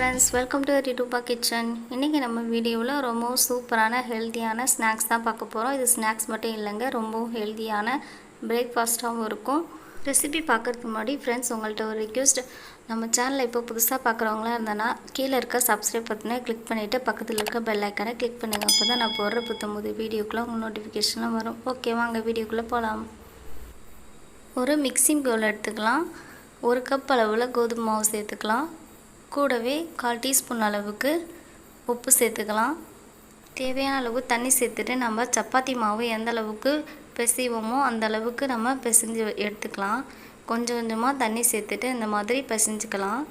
Friends, welcome to ரூபா kitchen. இன்றைக்கி நம்ம வீடியோவில் ரொம்ப சூப்பரான ஹெல்த்தியான ஸ்நாக்ஸ் தான் பார்க்க போகிறோம். இது ஸ்நாக்ஸ் மட்டும் இல்லைங்க, ரொம்பவும் ஹெல்த்தியான பிரேக்ஃபாஸ்ட்டாகவும் இருக்கும். ரெசிபி பார்க்குறதுக்கு முன்னாடி ஃப்ரெண்ட்ஸ், உங்கள்கிட்ட ஒரு ரிக்வெஸ்ட். நம்ம சேனலில் இப்போ புதுசாக பார்க்குறவங்களா இருந்தேன்னா கீழே இருக்க சப்ஸ்கிரைப் பட்டனை கிளிக் பண்ணிவிட்டு பக்கத்தில் இருக்க பெல் ஐக்கானை கிளிக் பண்ணுங்கள். அப்போ தான் நான் போடுற புத்தம்போது வீடியோக்குள்ளே உங்கள் நோட்டிஃபிகேஷனாக வரும். ஓகே, வாங்க வீடியோக்குள்ளே போகலாம். ஒரு மிக்சிங் பவுல் எடுத்துக்கலாம். 1 கப் அளவில் கோதுமை மாவு சேர்த்துக்கலாம். கூடவே 1/4 டீஸ்பூன் அளவுக்கு உப்பு சேர்த்துக்கலாம். தேவையான அளவு தண்ணி சேர்த்துட்டு நம்ம சப்பாத்தி மாவு எந்த அளவுக்கு பிசைவோமோ அந்த அளவுக்கு நம்ம பிசைஞ்சு எடுத்துக்கலாம். கொஞ்சம் கொஞ்சமாக தண்ணி சேர்த்துட்டு இந்த மாதிரி பிசைஞ்சுக்கலாம்.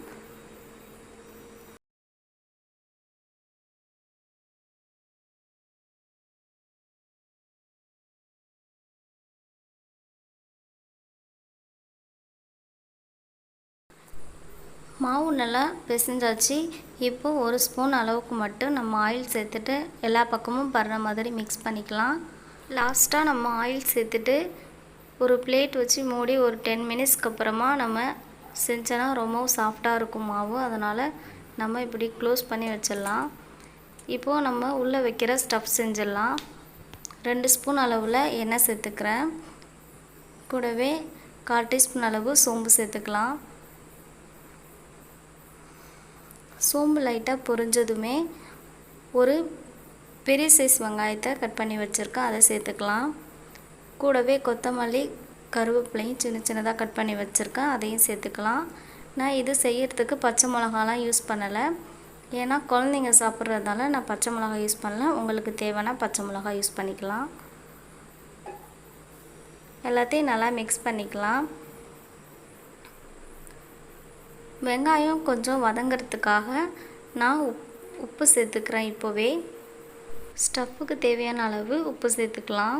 மாவு நல்லா பிசைஞ்சாச்சு. இப்போது 1 ஸ்பூன் அளவுக்கு மட்டும் நம்ம ஆயில் சேர்த்துட்டு எல்லா பக்கமும் படுற மாதிரி மிக்ஸ் பண்ணிக்கலாம். லாஸ்ட்டாக நம்ம ஆயில் சேர்த்துட்டு ஒரு பிளேட் வச்சு மூடி ஒரு 10 மினிட்ஸ்க்கு அப்புறமா நம்ம செஞ்சோன்னா ரொம்பவும் சாஃப்டாக இருக்கும் மாவு. அதனால் நம்ம இப்படி க்ளோஸ் பண்ணி வச்சிடலாம். இப்போது நம்ம உள்ளே வைக்கிற ஸ்டஃப் செஞ்சிடலாம். 2 ஸ்பூன் அளவில் எண்ணெய் சேர்த்துக்கிறேன். கூடவே 1/4 டீஸ்பூன் அளவு சோம்பு சேர்த்துக்கலாம். சோம்பு லைட்டாக பொரிஞ்சதுமே ஒரு பெரிய சைஸ் வெங்காயத்தை கட் பண்ணி வச்சுருக்கேன், அதை சேர்த்துக்கலாம். கூடவே கொத்தமல்லி, கருவேப்பிலையும் சின்ன சின்னதாக கட் பண்ணி வச்சுருக்கேன், அதையும் சேர்த்துக்கலாம். நான் இது செய்கிறதுக்கு பச்சை மிளகாலாம் யூஸ் பண்ணலை, ஏன்னா குழந்தைங்க சாப்பிட்றதால நான் பச்சை மிளகாய் யூஸ் பண்ணல. உங்களுக்கு தேவைன்னா பச்சை மிளகாய் யூஸ் பண்ணிக்கலாம். எல்லாத்தையும் நல்லா மிக்ஸ் பண்ணிக்கலாம். வெங்காயம் கொஞ்சம் வதங்கிறதுக்காக நான் உப்பு சேர்த்துக்கிறேன். இப்போவே ஸ்டஃப்புக்கு தேவையான அளவு உப்பு சேர்த்துக்கலாம்.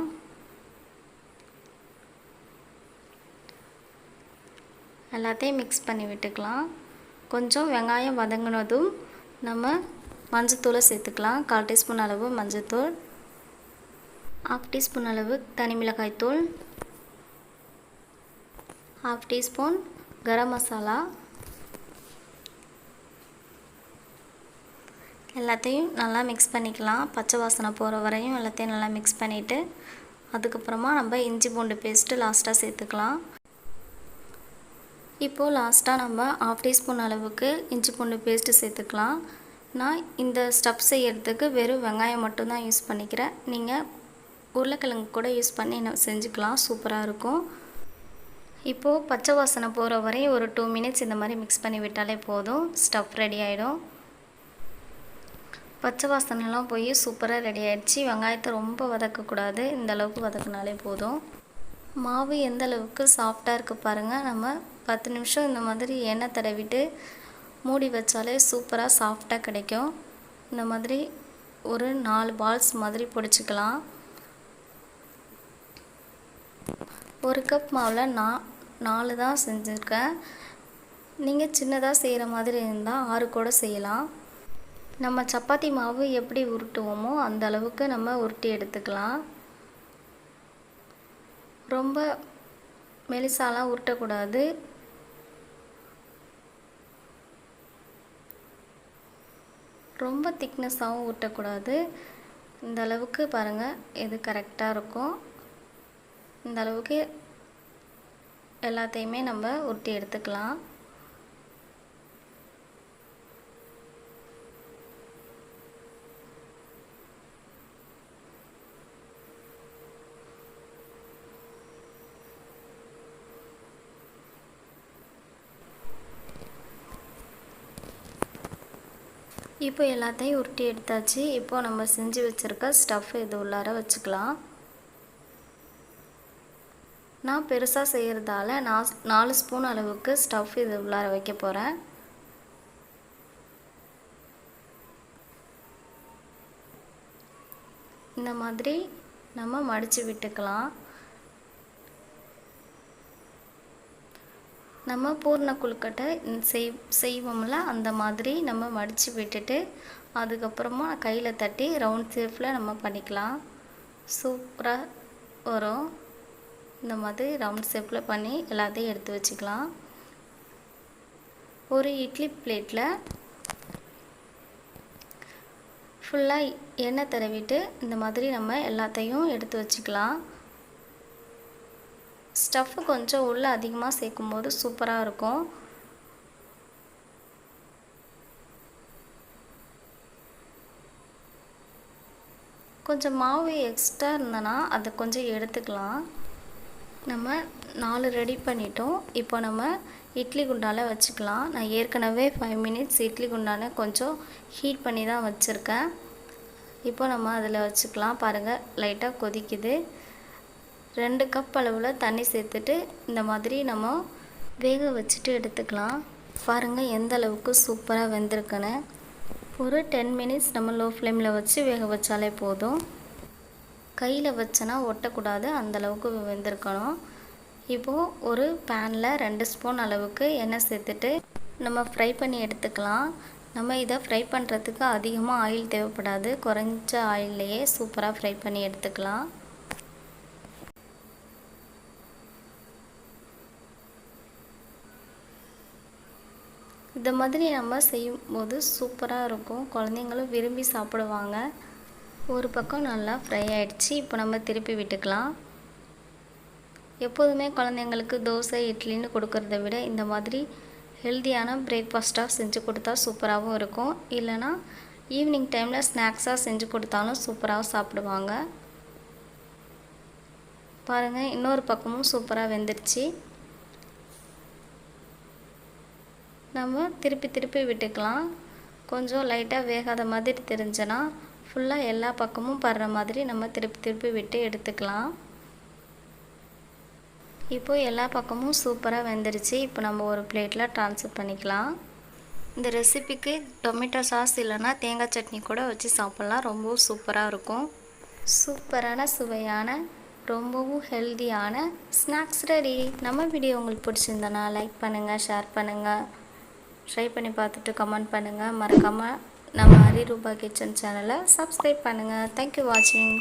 எல்லாத்தையும் மிக்ஸ் பண்ணி விட்டுக்கலாம். கொஞ்சம் வெங்காயம் வதங்கினதும் நம்ம மஞ்சத்தூளை சேர்த்துக்கலாம். 1/4 டீஸ்பூன் அளவு மஞ்சத்தூள், 1/2 டீஸ்பூன் அளவு தனி மிளகாய் தூள், 1/2 டீஸ்பூன் கரம் மசாலா. எல்லாத்தையும் நல்லா மிக்ஸ் பண்ணிக்கலாம். பச்சை வாசனை போகிற வரையும் எல்லாத்தையும் நல்லா மிக்ஸ் பண்ணிவிட்டு அதுக்கப்புறமா நம்ம இஞ்சி பூண்டு பேஸ்ட்டு லாஸ்ட்டாக சேர்த்துக்கலாம். இப்போது லாஸ்ட்டாக நம்ம 1/2 டீஸ்பூன் அளவுக்கு இஞ்சி பூண்டு பேஸ்ட்டு சேர்த்துக்கலாம். நான் இந்த ஸ்டஃப் செய்கிறதுக்கு வெறும் வெங்காயம் மட்டும்தான் யூஸ் பண்ணிக்கிறேன். நீங்கள் உருளைக்கிழங்கு கூட யூஸ் பண்ணி செஞ்சுக்கலாம், சூப்பராக இருக்கும். இப்போது பச்சை வாசனை போகிற வரையும் ஒரு 2 மினிட்ஸ் இந்த மாதிரி மிக்ஸ் பண்ணி விட்டாலே போதும், ஸ்டஃப் ரெடி ஆகிடும். பச்சை வாசனைலாம் போய் சூப்பராக ரெடி ஆகிடுச்சு. வெங்காயத்தை ரொம்ப வதக்கக்கூடாது, இந்த அளவுக்கு வதக்கினாலே போதும். மாவு எந்த அளவுக்கு சாஃப்டாக இருக்குது பாருங்கள். நம்ம 10 நிமிஷம் இந்த மாதிரி எண்ணெய் தடவிட்டு மூடி வச்சாலே சூப்பராக சாஃப்டாக கிடைக்கும். இந்த மாதிரி ஒரு 4 பால்ஸ் மாதிரி பிடிச்சிக்கலாம். 1 கப் மாவில் நான் 4 தான் செஞ்சுருக்கேன். நீங்கள் சின்னதாக செய்கிற மாதிரி இருந்தால் 6 கூட செய்யலாம். நம்ம சப்பாத்தி மாவு எப்படி உருட்டுவோமோ அந்த அளவுக்கு நம்ம உருட்டி எடுத்துக்கலாம். ரொம்ப மெலிசாலாம் உருட்டக்கூடாது. ரொம்ப திக்னஸாகவும் உருட்டக்கூடாது. இந்த அளவுக்கு பாருங்கள், இது கரெக்டாக இருக்கும். இந்த அளவுக்கு எல்லாத்தையுமே நம்ம உருட்டி எடுத்துக்கலாம். இப்போ எல்லாத்தையும் உருட்டி எடுத்தாச்சு. இப்போது நம்ம செஞ்சு வச்சுருக்க ஸ்டஃப் இது உள்ளார வச்சுக்கலாம். நான் பெருசாக செய்கிறதால 4 ஸ்பூன் அளவுக்கு ஸ்டஃப் இது உள்ளார வைக்க போகிறேன். இந்த மாதிரி நம்ம மடித்து விட்டுக்கலாம். நம்ம பூர்ண கொழுக்கட்டை செய்வோம்ல, அந்த மாதிரி நம்ம மடித்து விட்டுட்டு அதுக்கப்புறமா கையில் தட்டி ரவுண்ட் ஷேப்பில் நம்ம பண்ணிக்கலாம். சூப்பராக வரும். இந்த மாதிரி ரவுண்ட் ஷேப்பில் பண்ணி எல்லாத்தையும் எடுத்து வச்சுக்கலாம். ஒரு இட்லி பிளேட்டில் ஃபுல்லாக எண்ணெய் தடவிட்டு இந்த மாதிரி நம்ம எல்லாத்தையும் எடுத்து வச்சுக்கலாம். ஸ்டஃப்பு கொஞ்சம் உள்ளே அதிகமாக சேர்க்கும்போது சூப்பராக இருக்கும். கொஞ்சம் மாவு எக்ஸ்ட்ரா இருந்தனா அதை கொஞ்சம் எடுத்துக்கலாம். நம்ம 4 ரெடி பண்ணிட்டோம். இப்போ நம்ம இட்லி குண்டால வச்சுக்கலாம். நான் ஏற்கனவே 5 மினிட்ஸ் இட்லி குண்டான கொஞ்சம் ஹீட் பண்ணி தான் வச்சுருக்கேன். இப்போ நம்ம அதில் வச்சுக்கலாம். பாருங்கள், லைட்டாக கொதிக்குது. 2 கப் அளவில் தண்ணி சேர்த்துட்டு இந்த மாதிரி நம்ம வேக வச்சுட்டு எடுத்துக்கலாம். பாருங்கள் எந்த அளவுக்கு சூப்பராக வெந்திருக்குன்னு. ஒரு 10 மினிட்ஸ் நம்ம லோ ஃப்ளேமில் வச்சு வேக வச்சாலே போதும். கையில் வச்சனா ஒட்டக்கூடாது, அந்தளவுக்கு வெந்திருக்கணும். இப்போது ஒரு பேனில் 2 ஸ்பூன் அளவுக்கு எண்ணெய் சேர்த்துட்டு நம்ம ஃப்ரை பண்ணி எடுத்துக்கலாம். நம்ம இதை ஃப்ரை பண்ணுறதுக்கு அதிகமாக ஆயில் தேவைப்படாது. குறைஞ்ச ஆயில்லையே சூப்பராக ஃப்ரை பண்ணி எடுத்துக்கலாம். இந்த மாதிரி நம்ம செய்யும்போது சூப்பராக இருக்கும். குழந்தைங்களும் விரும்பி சாப்பிடுவாங்க. ஒரு பக்கம் நல்லா ஃப்ரை ஆகிடுச்சு. இப்போ நம்ம திருப்பி விட்டுக்கலாம். எப்போதுமே குழந்தைங்களுக்கு தோசை இட்லின்னு கொடுக்கறத விட இந்த மாதிரி ஹெல்த்தியான பிரேக்ஃபாஸ்ட்டாக செஞ்சு கொடுத்தா சூப்பராகவும் இருக்கும். இல்லைனா ஈவினிங் டைமில் ஸ்நாக்ஸாக செஞ்சு கொடுத்தாலும் சூப்பராக சாப்பிடுவாங்க. பாருங்கள், இன்னொரு பக்கமும் சூப்பராக வெந்துருச்சு. நம்ம திருப்பி விட்டுக்கலாம். கொஞ்சம் லைட்டாக வேகாத மாதிரி தெரிஞ்சுன்னா ஃபுல்லாக எல்லா பக்கமும் படுற மாதிரி நம்ம திருப்பி விட்டு எடுத்துக்கலாம். இப்போது எல்லா பக்கமும் சூப்பராக வெந்துருச்சு. இப்போ நம்ம ஒரு பிளேட்டில் ட்ரான்ஸ்ஃபர் பண்ணிக்கலாம். இந்த ரெசிபிக்கு டொமேட்டோ சாஸ் இல்லைன்னா தேங்காய் சட்னி கூட வச்சு சாப்பிட்லாம். ரொம்பவும் சூப்பராக இருக்கும். சூப்பரான சுவையான ரொம்பவும் ஹெல்த்தியான ஸ்நாக்ஸ் ரெடி. நம்ம வீடியோ உங்களுக்கு பிடிச்சிருந்தனா லைக் பண்ணுங்கள், ஷேர் பண்ணுங்கள், ட்ரை பண்ணி பார்த்துட்டு கமெண்ட் பண்ணுங்கள். மறக்காமல் நம்ம ரூபா கிச்சன் சேனலை சப்ஸ்கிரைப் பண்ணுங்கள். தேங்க்யூ வாட்சிங்.